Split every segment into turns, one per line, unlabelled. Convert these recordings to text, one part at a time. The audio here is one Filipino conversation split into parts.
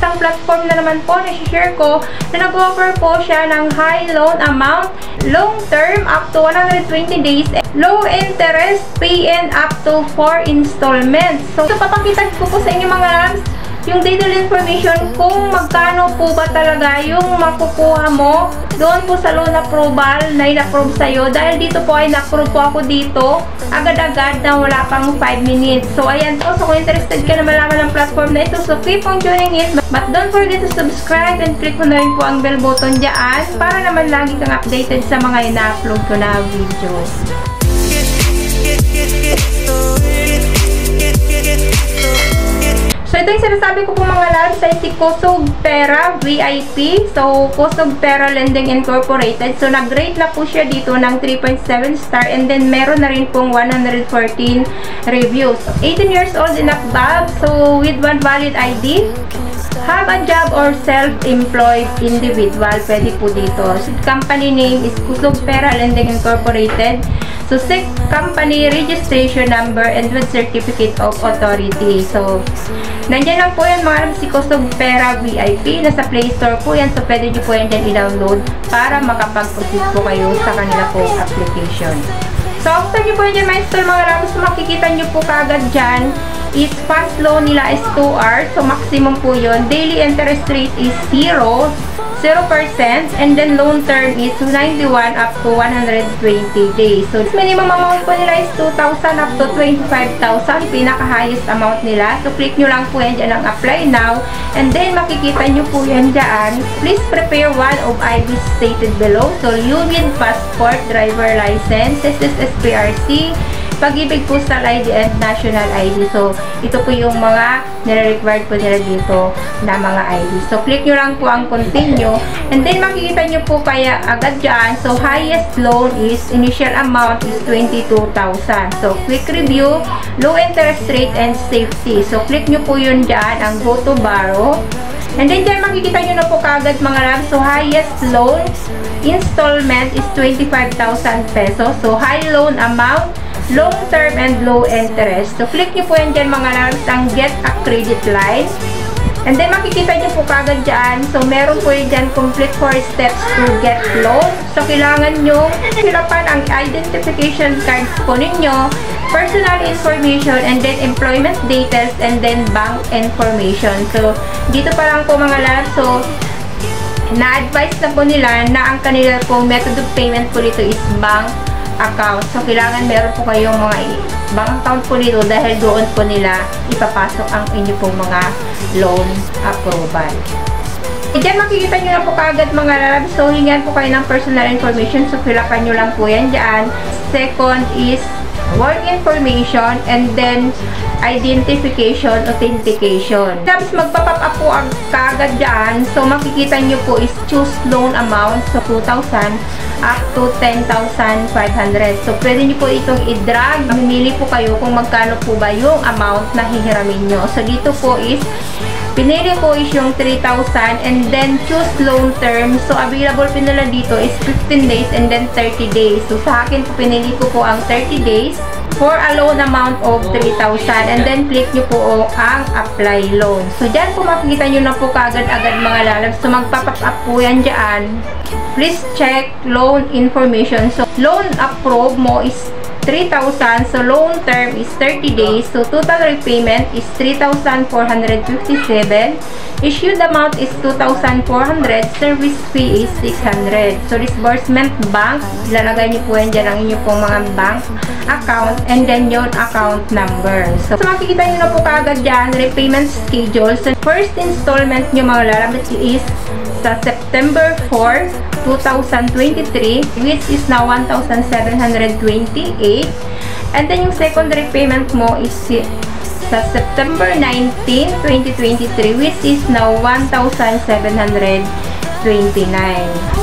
isang platform na naman po na share ko na nag-offer po siya ng high loan amount, long term up to 120 days, low interest, pay in up to 4 installments. So, papakita ko po sa inyo mga loves yung detailed information kung magkano po ba talaga yung makukuha mo doon po sa loan approval na in-approve sa'yo. Dahil dito po ay na-approve po ako dito agad-agad na wala pang 5 minutes. So, ayan po. So, kung interested ka na malaman ng platform na ito, so keep on tuning in. But don't forget to subscribe and click mo na rin po ang bell button dyan para naman lagi kang updated sa mga ina-upload ko na video. So, ito yung sinasabi ko po mga loves ay si Kusog Pera VIP. So, Kusog Pera Lending Incorporated. So, nag-rate na po siya dito ng 3.7 star and then meron na rin pong 114 reviews. 18 years old and above. So, with one valid ID. Have a job or self-employed individual. Pwede po dito. So, company name is Kusog Pera Lending Incorporated. So, SIC company registration number and with certificate of authority. So, nandiyan lang po yan mga si Kusog Pera VIP. Nasa Play Store po yan. So, pwede nyo po yan dyan i-download para makapag-proceed po kayo sa kanila po application. So, after nyo po yan ma-install mga loves, makikita nyo po kaagad dyan is fast loan nila is 2 hours. So, maximum po yun. Daily interest rate is 0%. And then loan term is 91 up to 120 days. So, minimum amount po nila is 2,000 up to 25,000. Pinaka-highest amount nila. So, click nyo lang po yan dyan ang apply now. And then, makikita nyo po yan dyan. Please prepare one of IDs stated below. So, UVID passport, driver license, SSSPRC, Pag-ibig Postal ID and National ID. So, ito po yung mga nire-required po nila dito na mga ID. So, click nyo lang po ang continue. And then, makikita nyo po kaya agad dyan. So, highest loan is, initial amount is 22,000. So, quick review, low interest rate and safety. So, click nyo po yun dyan, ang go to borrow. And then, dyan makikita nyo na po kagad mga loves. So, highest loan installment is 25,000 pesos. So, high loan amount, long term and low interest. So, click nyo po yan dyan mga loves, ang get a credit line. And then, makikita nyo po kagad dyan. So, meron po yan dyan complete 4 steps to get loan. So, kailangan nyo hilapan ang identification cards po ninyo, personal information, and then employment details, and then bank information. So, dito pa lang po mga loves. So, na-advise na po nila na ang kanila po method of payment po dito is bank account. So, kailangan meron po kayong mga bank account po dito dahil doon po nila ipapasok ang inyo pong mga loan approval. E dyan makikita nyo na po kagad mga loves. So, hingan po kayo ng personal information. So, filapan nyo lang po yan dyan. Second is work information and then identification, authentication. Tapos magpa-pop up po ang kagad dyan. So, makikita nyo po is choose loan amount. So, 2,000 up to 10,500. So, pwede nyo po itong i-drag. Mamili po kayo kung magkano po ba yung amount na hihiramin nyo. So, dito po is pinili ko is yung 3,000 and then choose loan term. So, available po nila dito is 15 days and then 30 days. So, sa akin po, pinili ko po ang 30 days for a loan amount of 3,000 and then click nyo po ang apply loan. So, dyan po makikita nyo na po kaagad-agad mga lalabs. So, magpa-pop up po yan dyan. Please check loan information. So, loan approve mo is 3,000. So, loan term is 30 days. So, total repayment is 3,457. Issued amount is 2,400. Service fee is 600. So, disbursement bank. Ilalagay niyo po yan dyan ang inyo pong mga bank account and then yung account number. So, makikita nyo na po kagad dyan, repayment schedule. So, first installment nyo mga lalabas is sa September 4, 2023, which is now 1,728. And then yung second repayment mo is sa September 19, 2023, which is now 1,729.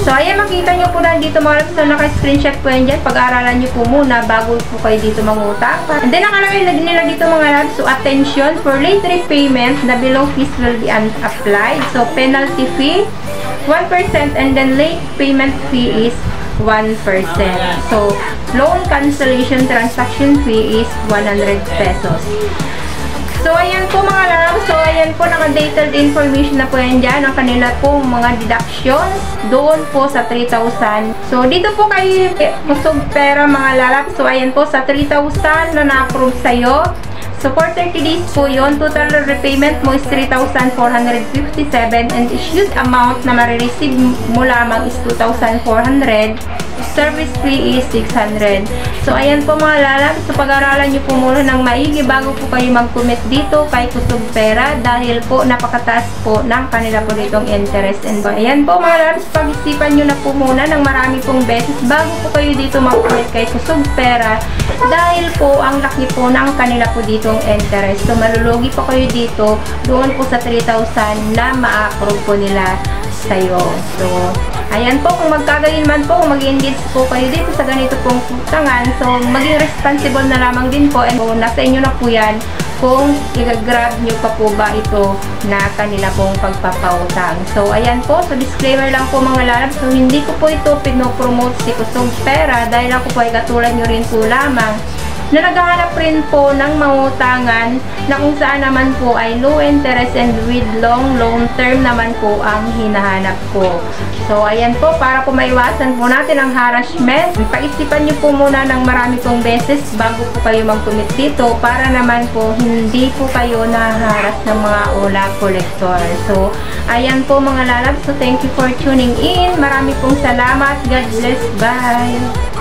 So, ayan, makita nyo po na dito mga loves. So, naka-screenshot po yan dyan. Pag-aaralan nyo po muna bago po kayo dito mangutang. And then, nakalagay nila dito mga loves. So, attention, for late repayment, the below fees will be applied. So, penalty fee, 1% and then late payment fee is 1%. So, loan cancellation transaction fee is 100 pesos. So, ayan po mga lalabs. So, ayan po, naka-detailed information na po yan dyan. Ang kanila po mga deductions doon po sa 3,000. So, dito po kayo kusog pera mga lalabs. So, ayan po, sa 3,000 na na-approve sa'yo. So, for 30 days po yun, total repayment mo is 3,457 and issued amount na marireceive mo lamang is 2,400. Service fee is 600. So, ayan po mga lalabs. So, pag-aralan nyo po muna ng maigi bago po kayo mag-commit dito kay Kusog Pera dahil po napakataas po ng kanila po ditong interest. And ayan po mga lalabs, pag-isipan nyo na po muna ng marami pong beses bago po kayo dito mag-commit kay Kusog Pera dahil po ang laki po ng kanila po ditong interest. So, malulugi po kayo dito doon po sa 3,000 na ma-approve po nila sa'yo. So, ayan po, kung magkagayon man po, kung mag-engage po kayo dito sa ganito pong utangan, so maging responsible na lamang din po and nasa inyo na po yan kung i-grab nyo pa po ba ito na kanila pong pagpapautang. So, ayan po, so disclaimer lang po mga lalabs, so hindi ko po ito pinopromote si Kusog Pera dahil ako po ay katulad nyo rin po lamang na naghahanap rin po ng mangutangan na kung saan naman po ay low interest and with long term naman po ang hinahanap ko. So, ayan po, para po maiwasan po natin ang harassment, pag-isipan nyo po muna ng marami pong beses bago po kayo mag-commit dito para naman po hindi po kayo naharas ng mga ula collector. So, ayan po mga lalabs. So, thank you for tuning in. Marami pong salamat. God bless. Bye!